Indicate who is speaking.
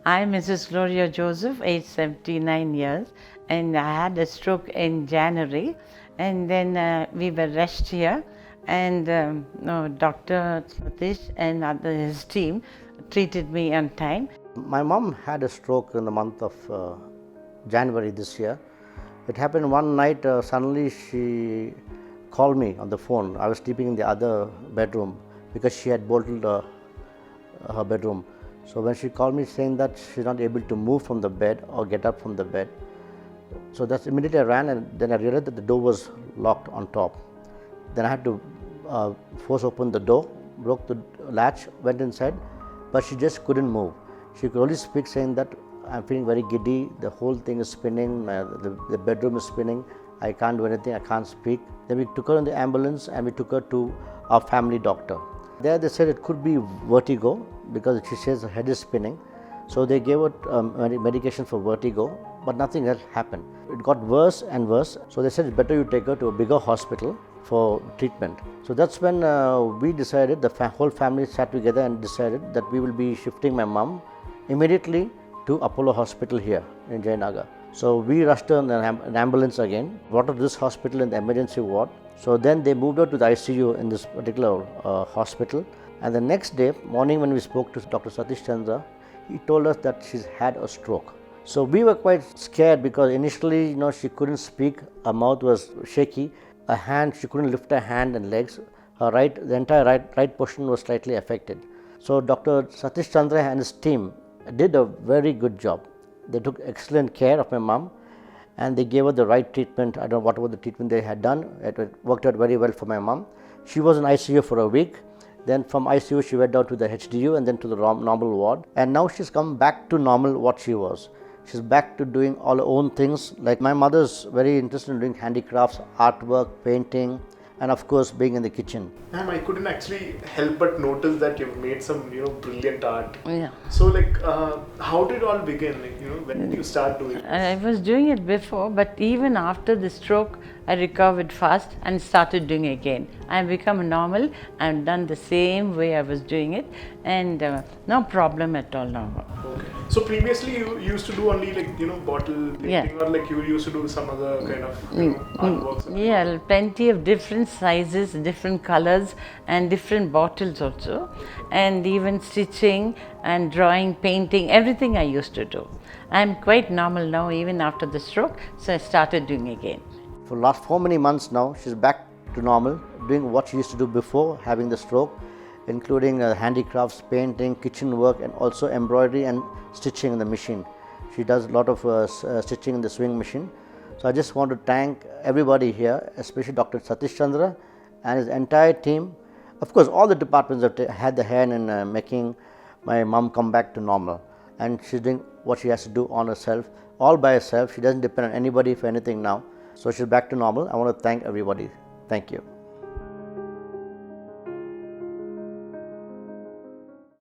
Speaker 1: I'm Mrs. Gloria Joseph, age 79 years, and I had a stroke in January, and then we were rushed here, and no, Dr. Satish and his team treated me on time.
Speaker 2: My mom had a stroke in the month of January this year. It happened one night, suddenly she called me on the phone. I was sleeping in the other bedroom because she had bolted her bedroom. So when she called me saying that she's not able to move from the bed or get up from the bed, so that's immediately I ran, and then I realized that the door was locked on top. Then I had to force open the door, broke the latch, went inside, but she just couldn't move. She could only speak saying that I'm feeling very giddy, the whole thing is spinning, the bedroom is spinning, I can't do anything, I can't speak. Then we took her in the ambulance and we took her to our family doctor. There they said it could be vertigo because she says her head is spinning. So they gave her medication for vertigo, but nothing else happened. It got worse and worse. So they said it's better you take her to a bigger hospital for treatment. So that's when we decided, the whole family sat together and decided that we will be shifting my mom immediately to Apollo Hospital here in Jayanagar. So we rushed her in an ambulance again, brought her to this hospital in the emergency ward. So then they moved her to the ICU in this particular hospital. And the next day, morning, when we spoke to Dr. Satish Chandra, he told us that she's had a stroke. So we were quite scared because initially, she couldn't speak, her mouth was shaky, her hand, she couldn't lift her hand and legs. The entire right portion was slightly affected. So Dr. Satish Chandra and his team did a very good job. They took excellent care of my mom and they gave her the right treatment. I don't know whatever the treatment they had done, it worked out very well for my mom. She was in ICU for a week. Then from ICU she went down to the HDU and then to the normal ward. And now she's come back to normal what she was. She's back to doing all her own things. Like my mother's very interested in doing handicrafts, artwork, painting, and of course being in the kitchen.
Speaker 3: Ma'am, I couldn't actually help but notice that you've made some brilliant art.
Speaker 1: Yeah.
Speaker 3: So how did it all begin? When did you start doing it?
Speaker 1: I was doing it before, but even after the stroke, I recovered fast and started doing again. I've become normal. I've done the same way I was doing it, and no problem at all now.
Speaker 3: Okay. So previously you used to do only bottle painting,
Speaker 1: Yeah.
Speaker 3: or you used to do some other kind of artworks?
Speaker 1: Yeah, plenty of different sizes, different colors, and different bottles also, and even stitching and drawing, painting, everything I used to do. I'm quite normal now, even after the stroke, so I started doing again.
Speaker 2: For the last 4 many months now, she's back to normal, doing what she used to do before having the stroke, including handicrafts, painting, kitchen work, and also embroidery and stitching in the machine. She does a lot of stitching in the sewing machine. So I just want to thank everybody here, especially Dr. Satish Chandra and his entire team. Of course, all the departments have had the hand in making my mom come back to normal. And she's doing what she has to do on herself, all by herself. She doesn't depend on anybody for anything now. So she's back to normal. I want to thank everybody. Thank you.